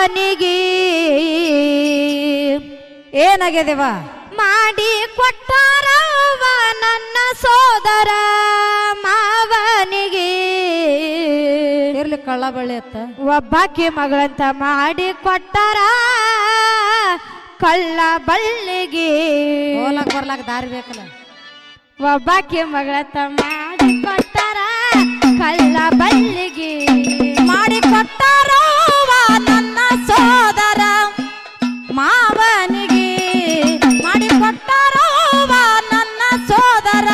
ಮಾವನಿಗೆ ಏನಾಗ್ಯದೇವ ಮಾಡಿ ಕೊಟ್ಟಾರವ್ವ ನನ್ನ ಸೋದರ ಮಾವನಿಗೆ ಇರ್ಲಿ ಕಳ್ಳ ಬಳ್ಳಿ ಅತ್ತ ಒಬ್ಬಾಕಿ ಮಗಳಂತ ಮಾಡಿ ಕೊಟ್ಟಾರ ಕಳ್ಳ ಬಳ್ಳಿಗೆ ಹೋಲಕ್ ಬರ್ಲಾಕ ದಾರಿ ಬೇಕಲ್ಲ ಒಬ್ಬಾಕಿ ಮಗಳಂತ ಮಾಡಿ ಕೊಟ್ಟಾರ ಕಳ್ಳ ಬಳ್ಳಿಗೆ ಮಾಡಿ ಕೊಟ್ಟಾರವ್ವ ನನ್ನ ಸೋದರ ಮಾವನಿಗೆ ಮಾಡಿ ಕೊಟ್ಟಾರವ್ವ ನನ್ನ ಸೋದರ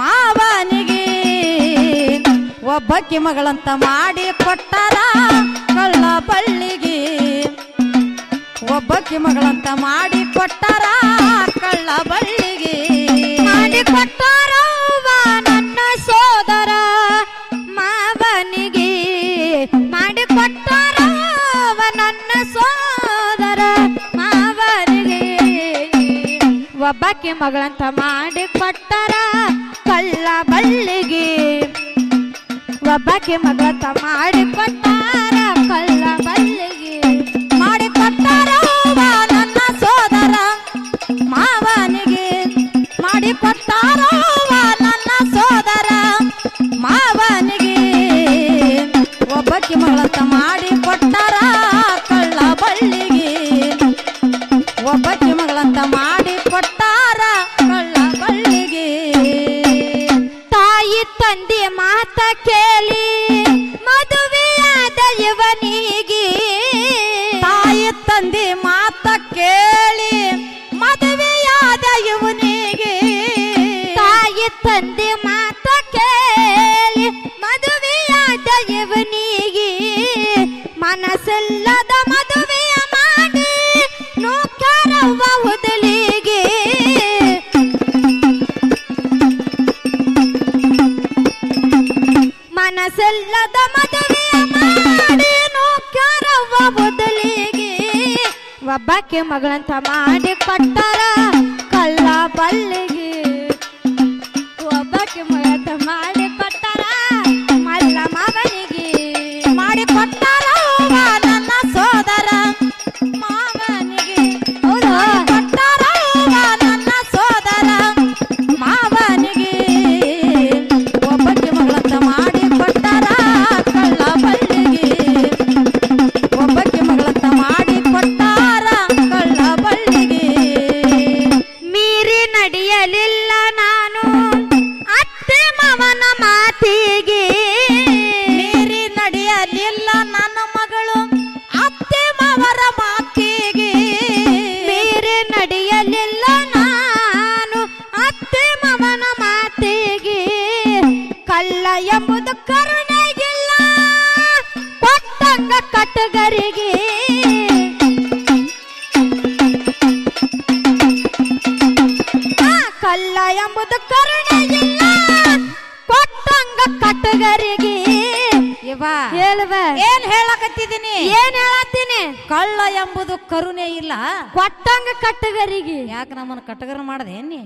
ಮಾವನಿಗೆ ಒಬ್ಬಕ್ಕಿ ಮಗಳಂತ ಮಾಡಿ ಕೊಟ್ಟಾರ ಕಳ್ಳ ಬಳ್ಳಿಗೆ ಒಬ್ಬಕ್ಕಿ ಮಗಳಂತ ಮಾಡಿ ಕೊಟ್ಟಾರ ಕಳ್ಳ ಬಳ್ಳಿಗೆ ಮಾಡಿ ಕೊಟ್ಟಾರವ್ವ ನನ್ನ ಸೋದರ ಮಾವನಿಗೆ ಮಾಡಿ ಕೊಟ್ಟಾರವ್ವ ನನ್ನ ಸೋದರ ಮಾವನಿಗೆ ಒಬ್ಬಾಕಿ ಮಗಳಂತ ಮಾಡಿ ಕೊಟ್ಟಾರ ಕಳ್ಳ ಬಳ್ಳಿಗೆ ಒಬ್ಬಾಕಿ ಮಗಳಂತ ಮಾಡಿ ಕೊಟ್ಟಾರ ಕಳ್ಳ ಬಳ್ಳಿಗೆ ಮಾಡಿ ಕೊಟ್ಟಾರವ್ವ ನನ್ನ ಸೋದರ ಮಾವನಿಗೆ ಮಾಡಿ ಕೊಟ್ಟಾರವ್ವ ನನ್ನ ಸೋದರ ಮಾವನಿಗೆ ಒಬ್ಬಕ್ಕಿ ಮಗಳಂತ ಮಾಡಿ ಕೊಟ್ಟಾರ ಕಳ್ಳ ಬಳ್ಳಿಗೆ ಒಬ್ಬಕ್ಕಿ ಮಗಳಂತ ಮಾಡಿ ಕೊಟ್ಟಾರ ಕಳ್ಳ ಬಳ್ಳಿಗೆ ತಾಯಿ ತಂದೆ ಮಾತ ಕೇಳಿ ಮದುವೆಯಾದ ಇವನಿಗೆ ತಾಯಿ ತಂದೆ ಮಾತ ಕೇಳಿ ಮದುವೆಯಾದ ಇವನಿಗೆ ತಾಯಿ ತಂದೆ ಮಾತ ಕೇಳಿ ಮದುವೆಯಾದ ಇವನಿಗೆ ಮನಸ್ಸಿಲ್ಲದ ಮದುವೆಯ ಮಾಡಿ ನೂಕರವ್ವ ಉದಲಿಗೆ ಮನಸ್ಸಿಲ್ಲದ ಮದುವೆಯ ಮಾಡಿ ನೂಕರವ್ವ ಉದಲಿಗೆ ಒಬ್ಬಾಕಿ ಮಗಳಂತ ಮಾಡಿ ಕೊಟ್ಟಾರ ಕಳ್ಳ ಬಳ್ಳಿಗೆ ಒಬ್ಬಾಕಿ ಮಗಳಂತ ಮಾಡಿ ಕೊಟ್ಟಾರ ಮಲ್ಲ ಮಾವನಿಗೆ ಮಾಡಿ ಕೊಟ್ಟಾರವ್ವ ನನ್ನ ಸೋದರ ಮಾವನಿಗೆ ಹೌದಾ ಕೊಟ್ಟಾರವ್ವ ನನ್ನ ಸೋದರ ಮಾವನಿಗೆ ಒಬ್ಬಕ್ಕಿ ಮಗಳಂತ ಮಾಡಿ ಕೊಟ್ಟಾರ ಕಳ್ಳ ಬಳ್ಳಿಗೆ ಒಬ್ಬಕ್ಕಿ ಮಗಳಂತ ಮಾಡಿ ಕೊಟ್ಟಾರ ಕಳ್ಳ ಬಳ್ಳಿಗೆ ಮೀರಿ ನಡೆಯಲಿಲ್ಲ ನಾನು ಅತ್ತೆ ಮಾವನ ಮಾತಿಗೆ ಮೀರಿ ನಡೆಯಲಿಲ್ಲ ನನ್ನ ಮಗಳು ಅತ್ತೆ ಮಾವರ ಮಾತಿಗೆ ಮೀರಿ ನಡೆಯಲಿಲ್ಲ ನಾನು ಅತ್ತೆ ಮಾವನ ಮಾತಿಗೆ ಕಳ್ಳ ಎಂಬುದು ಕರುಣೆಗಿಲ್ಲ ಕೊಟ್ಟಂಗ ಕಟ್ಟಗರಿಗೆ ಕಳ್ಳ ಎಂಬುದು ಕರುಣೆಗಿಲ್ಲ ಕೊಟ್ಟಂಗ ಕಟ್ಟಗರಿಗೆ ಇವ ಹೇಳುವ ಏನ್ ಹೇಳಕತ್ತಿದ್ದೀನಿ ಏನ್ ಹೇಳತ್ತೀನಿ ಕಳ್ಳ ಎಂಬುದು ಕರುಣೆ ಇಲ್ಲ ಕೊಟ್ಟಂಗ ಕಟ್ಟಗರಿಗೆ ಯಾಕೆ ನಮ್ಮನ್ನ ಕಟಗರ ಮಾಡದೆ ನೀ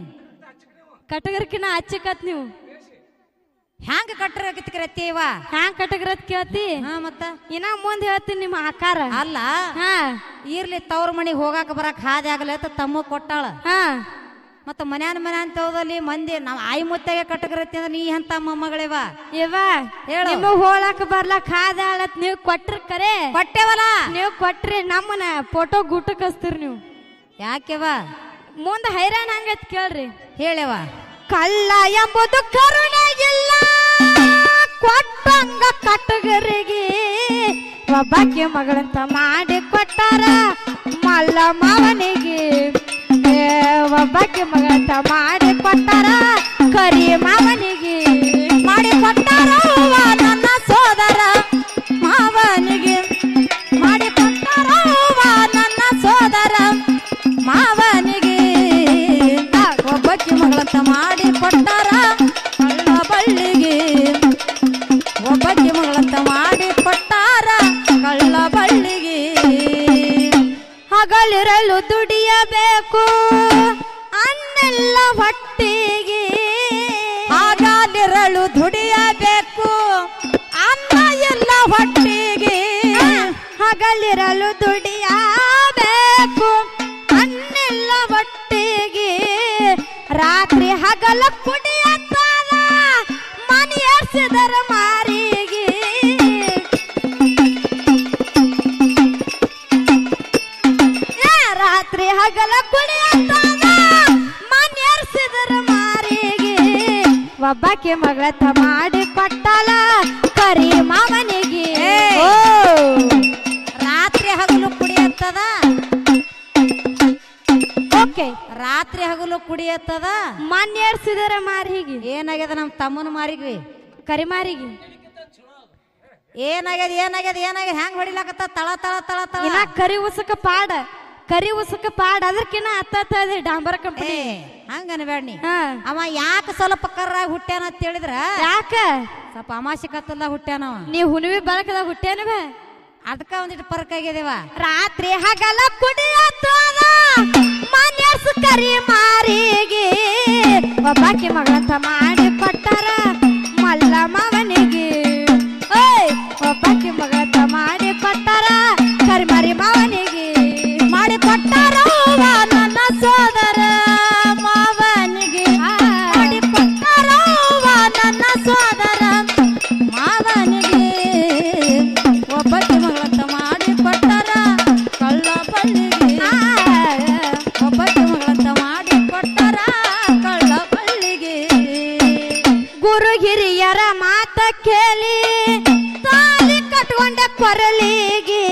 ಕಟ್ಟಗರ್ಕಿನ ಹಚ್ಚಕತ್ ನೀವು ಹ್ಯಾಂಗ ಕಟ್ಟರಕತ್ತಿರತ್ತೀವ ಹ್ಯಾಂಗ್ ಕಟ್ಟಗರತ್ ಕೇಳ್ತಿ ಹಾ ಮತ್ತ ಇನ್ನ ಮುಂದೆ ಹೇಳ್ತೀನಿ ನಿಮ್ಮ ಆಕಾರ ಅಲ್ಲ ಹಾ ಇರ್ಲಿ ತವ್ರ ಮನಿಗ್ ಹೋಗಾಕ ಬರಾಕ್ ಹಾದಿ ಆಗಲ್ಲ ಅಂತ ತಮ್ಮ ಕೊಟ್ಟಾಳ ಹಾ ಮತ್ತ ಮನ್ಯಾನ್ ತೋದಲ್ಲಿ ಮಂದಿ ನಾವ್ ಆಯಿ ಮುತ್ತಾಗೆ ಕಟ್ಟಗರತ್ತಿ ಅಂದ್ರೆ ನೀ ಅಂತ ಮೊಮ್ಮಗಳಿವ ಇವ ಹೇಳು. ನಿಮಗ್ ಹೋಳಕ್ ಬರ್ಲಕ್ ಹಾದಾಳತ್ ನೀವ್ ಕೊಟ್ರ ಕರೆ ಕೊಟ್ಟೆವಲ್ಲ ನೀವ್ ಕೊಟ್ರಿ ನಮ್ಮನ ಫೋಟೋ ಗುಟ್ಟು ಕಸ್ತೀರಿ ನೀವು ಯಾಕೆವ ಮುಂದ ಹೈರಾಣ ಹಂಗತ್ ಕೇಳ್ರಿ ಹೇಳೆವ ಕಳ್ಳ ಎಂಬುದು ಕರುಣೆಗಿಲ್ಲ ಕೊಟ್ಟಂಗ ಕಟ್ಟಗರಿಗೆ ಒಬ್ಬಾಕಿ ಮಗಳಂತ ಮಾಡಿ ಕೊಟ್ಟಾರ ಮಲ್ಲ ಮಾವನಿಗೆ ಒಬ್ಬಾಕಿ ಮಗಳಂತ ಮಾಡಿ ಕೊಟ್ಟಾರ ಕರಿ ಮಾವನಿಗೆ ಮಾಡಿ ಕೊಟ್ಟಾರವ್ವ ನನ್ನ ಸೋದರ ಮಾವನಿಗೆ ಮಾಡಿ ಕೊಟ್ಟಾರವ್ವ ನನ್ನ ಸೋದರ ಮಾವನಿಗೆ ಒಬ್ಬಕ್ಕಿ ಮಗಳಂತ ಮಾಡಿ ಕೊಟ್ಟಾರ ಕಳ್ಳ ಬಳ್ಳಿಗೆ ಒಬ್ಬಕ್ಕಿ ಮಗಳಂತ ಮಾಡಿ ಕೊಟ್ಟಾರ ಕಳ್ಳ ಬಳ್ಳಿಗೆ ಹಗಲಿರಲು ದುಡಿಯಬೇಕು ಅನ್ನೆಲ್ಲ ಹೊಟ್ಟಿಗೆ ಹಾಗಾಲಿರಲು ದುಡಿಯಬೇಕು ಅನ್ನ ಎಲ್ಲ ಹೊಟ್ಟಿಗೆ ಬಾಳಿರಲು ದುಡಿಯಬೇಕು ಅನ್ನಿಲ್ಲ ಒಟ್ಟಿಗೆ ರಾತ್ರಿ ಹಗಲ ಕುಡಿಯತ್ತಾದ ಮನೆಯರ್ಸಿದರ ಮಾರಿಗೆ ರಾತ್ರಿ ಹಗಲ ಕುಡಿಯತ್ತಾದ ಮನೆಯರ್ಸಿದರ ಮಾರಿಗೆ ಒಬ್ಬಾಕೆ ಮಗಳತ್ತ ಮಾಡಿ ಕೊಟ್ಟಲ ಕರಿ ಮಾವನಿಗೆ ರಾತ್ರಿ ಹಗಲು ಕುಡಿಯತ್ತದ ಓಕೆ ರಾತ್ರಿ ಹಗಲು ಕುಡಿಯತ್ತದ ಮನ್ಯರ್ಸಿದರ ಮಾರಿಗೆ ಏನಾಗ್ಯದ ನಮ್ಮ ತಮ್ಮನ ಮಾರಿಗ್ರಿ ಕರಿ ಮಾರಿಗೆ ಏನಾಗ್ಯದ ಏನಾಗ್ಯದ ಏನಾಗ್ಯದ ಹೆಂಗ್ ಹೊಡಿಲಾಕತ್ತ ತಳ ತಳ ತಳ ತಳ ಕರಿ ಉಸಕ ಪಾಡ ಅದಕ್ಕಿನ್ನ ಅತ್ತ ಡಾಂಬರ ಕಂಪನಿ ಹಂಗ ಅನ್ಬೇಡ್ನಿ ಅವ ಯಾಕ ಸ್ವಲ್ಪ ಕರ್ರಾಗಿ ಹುಟ್ಟ್ಯಾನ ಅಂತ ಹೇಳಿದ್ರ ಯಾಕ ಸ್ವಲ್ಪ ಅಮಾಸಿಕತ್ತಲ್ಲ ಹುಟ್ಟ್ಯಾನವ ನೀ ಹುಣಿವಿ ಬಳಕದಾಗ ಹುಟ್ಟ್ಯಾನವ ಅದಕ್ಕ ಒಂದಿಟ್ಟು ಪರ್ಕ್ ಆಗಿದೇವ ರಾತ್ರಿ ಹಗಲ ಕುಡಿಯತ್ತದ ಮನೆಯರ್ಸು ಕರಿ ಮಾರಿಗೆ ಒಬ್ಬಾಕಿ ಮಗಳಂತ ಮಾಡಿ ಕೊಟ್ಟಾರ ಮಲ್ಲ ಮಾವನಿಗೆ ಒಬ್ಬಾಕಿ ಮಗಳಂತ ಮಾಡಿ ಕೊಟ್ಟಾರ ಕರಿಮಾರಿ ಮಾವನಿಗೆ ಮಾಡಿ ಕೊಟ್ಟಾರ ನನ್ನ ಸೋದರ ಮಾವನಿಗೆ ಮಾಡಿ ಕೊಟ್ಟಾರ ನನ್ನ ಸೋದರ ಮಾವನಿಗೆ ಒಬ್ಬಾಕಿ ಮಗಳಂತ ಮಾಡಿ ಕೊಟ್ಟಾರ ಕಳ್ಳ ಬಳ್ಳಿಗೆ ಒಬ್ಬಾಕಿ ಮಗಳಂತ ಮಾಡಿ ಕೊಟ್ಟಾರ ಕಳ್ಳ ಬಳ್ಳಿಗೆ ಗುರು ಹಿರಿಯರ ಮಾತ ಕೇಳಿ ತಾಳಿ ಕಟ್ಕೊಂಡ ಕೊರಳಿಗೆ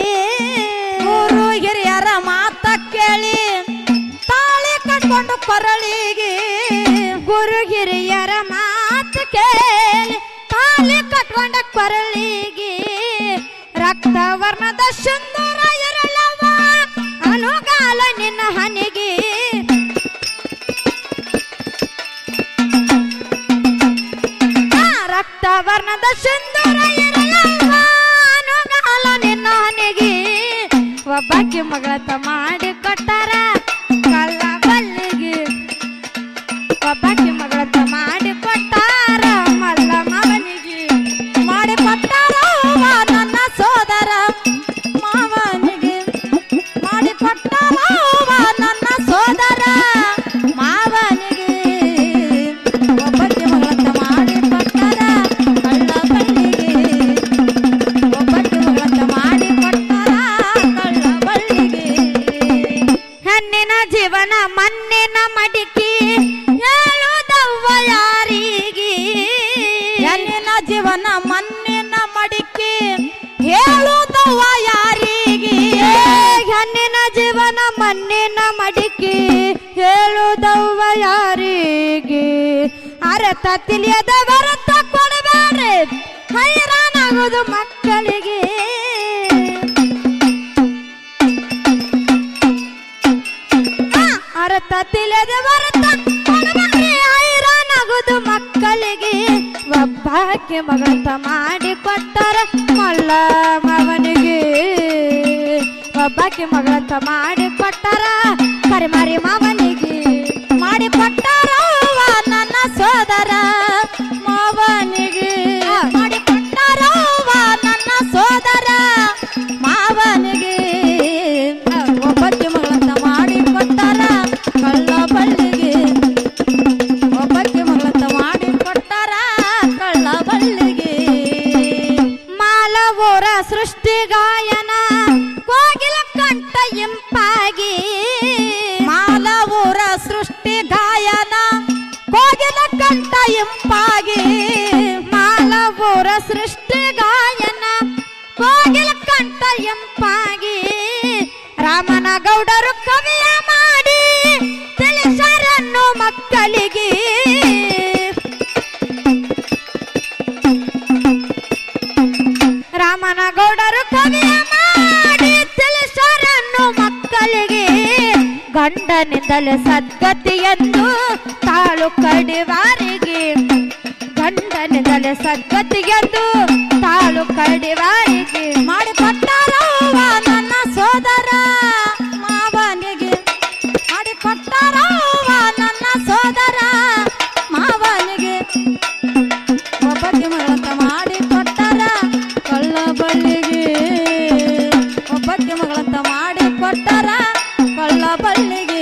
ಗುರು ಹಿರಿಯರ ಮಾತ ಕೇಳಿ ತಾಳಿ ಕಟ್ಕೊಂಡು ಕೊರಳಿಗೆ ಗುರು ಹಿರಿಯರ ಮಾತ ಕೇಳಿ ತಾಳಿ ಕಟ್ಕೊಂಡ ಕೊರಳಿಗೆ ರಕ್ತ ವರ್ಣದ ಸುಂದರ ಇರಲವ ಅನುಗಾಲ ನಿನ್ನ ಹನಿಗೆ ರಕ್ತ ವರ್ಣದ ಸುಂದರ ಇರಲವ ಅನುಗಾಲ ನಿನ್ನ ಹನಿಗೆ ಒಬ್ಬಾಕಿ ಮಗಳತ್ತ ಮಾಡಿ ಕೊಟ್ಟಾರ ಕಳ್ಳ ಬಲ್ಲಿಗೆ ಒಬ್ಬಾಕಿ ಮಗಳತ್ತ ಮಾಡಿ ಕೊಟ್ಟಾರ ಮಲ್ಲ ಮಾವನಿಗೆ ಮಾಡಿ ಕೊಟ್ಟಾರ ನನ್ನ ಸೋದರ ಮಾವನಿಗೆ ಮಾಡಿ ಕೊಟ್ಟಾರ ನನ್ನ ಸೋದರ ಮಾವನಿಗೆ ಒಬ್ಬಾಕಿ ಮಗಳತ್ತ ಮಾಡಿ ಕೊಟ್ಟಾರ ಕಳ್ಳ ಬಲ್ಲಿಗೆ ಒಬ್ಬಾಕಿ ಮಗಳತ್ತ ಮಾಡಿ ಕೊಟ್ಟಾರ ಕಳ್ಳ ಬಲ್ಲಿಗೆ ಹೆಣ್ಣಿನ ಜೀವನ ಮಣ್ಣಿನ ಮಡಿಕೆ ಹೇಳುದವ್ವ ಯಾರಿಗೆ ಹೆಣ್ಣಿನ ಜೀವನ ಮಣ್ಣಿನ ಮಡಿಕೆ ಹೇಳುದವ್ವ ಯಾರಿಗೆ ಹೆಣ್ಣಿನ ಜೀವನ ಮಣ್ಣಿನ ಮಡಿಕೆ ಹೇಳುದವ್ವ ಯಾರಿಗೆ ಅರತ ತಿಳಿಯದ ಬರತ ಕೊಡಬೇಡ್ರಿ ಹೈರಾಣಾಗೋದು ಮಕ್ಕಳಿಗೆ ಅರತ ತಿಳಿಯದ ಬರತ ಕೊಡಬೇಡ್ರಿ ಹೈರಾಣಾಗೋದು ಮಕ್ಕಳಿಗೆ ಒಬ್ಬಾಕಿ ಮಗಳಂತ ಮಾಡಿ ಕೊಟ್ಟಾರ ಮಲ್ಲ ಮಾವನಿಗೆ ಒಬ್ಬಾಕಿ ಮಗಳಂತ ಮಾಡಿ ಕೊಟ್ಟಾರ ಕರಿಮಾರಿ ಮಾವನಿಗೆ ಮಾಡಿ ಕೊಟ್ಟಾರ ನನ್ನ ಸೋದರ ಮಾವನಿಗೆ ಮಾಡಿ ಕೊಟ್ಟಾರ ನನ್ನ ಸೋದರ ಮಾವನಿಗೆ ಒಬ್ಬಾಕಿ ಮಗಳಂತ ಮಾಡಿ ಕೊಟ್ಟಾರ ಕಳ್ಳ ಬಳ್ಳಿಗೆ ಒಬ್ಬಾಕಿ ಮಗಳಂತ ಮಾಡಿ ಕೊಟ್ಟಾರ ಕಳ್ಳ ಬಳ್ಳಿಗೆ ಮಾಲವೋರ ಸೃಷ್ಟಿ ಗಾಯನ ಕೋಗಿಲ ಕಂಠ ಇಂಪಾಗಿ ಮಾಲವೋರ ಸೃಷ್ಟಿ ಗಾಯನ ಕೋಗಿಲ ಕಂಠ ಇಂಪಾಗಿ ಮಾಲವೋರ ಸೃಷ್ಟಿ ಗಾಯನ ಕೋಗಿಲ ಕಂಠ ಇಂಪಾಗಿ ರಾಮನ ಗೌಡರು ಕವಿಯ ಮಾಡಿ ತಿಳಿಸರನ್ನು ಮಕ್ಕಳಿಗೆ ರಾಮನ ಗೌಡರು ಕವಿಯ ಮಾಡಿ ತಿಳಿಸರನ್ನು ಮಕ್ಕಳಿಗೆ ಗಂಡನಿಂದಲೇ ಸದ್ಗತಿಯೆಂದು ತಾಳು ಕಡಿವಾರಿಗೆ ಗಂಡನಿಂದಲೇ ಸದ್ಗತಿಯೆಂದು ತಾಳು ಕಡಿವಾರಿಗೆ ಮಾಡಿ ಕೊಟ್ಟಾರ ನನ್ನ ಸೋದರ ಮಾವನಿಗೆ ಮಾಡಿ ಕೊಟ್ಟಾರ ನನ್ನ ಸೋದರ ಮಾವನಿಗೆ ಒಬ್ಬಾಕಿ ಮಗಳಂತ ಮಾಡಿ ಕೊಟ್ಟಾರ ಕಳ್ಳ ಬಳ್ಳಿಗೆ ಒಬ್ಬಾಕಿ ಕಳ್ಳ ಬಳ್ಳಿಗೆ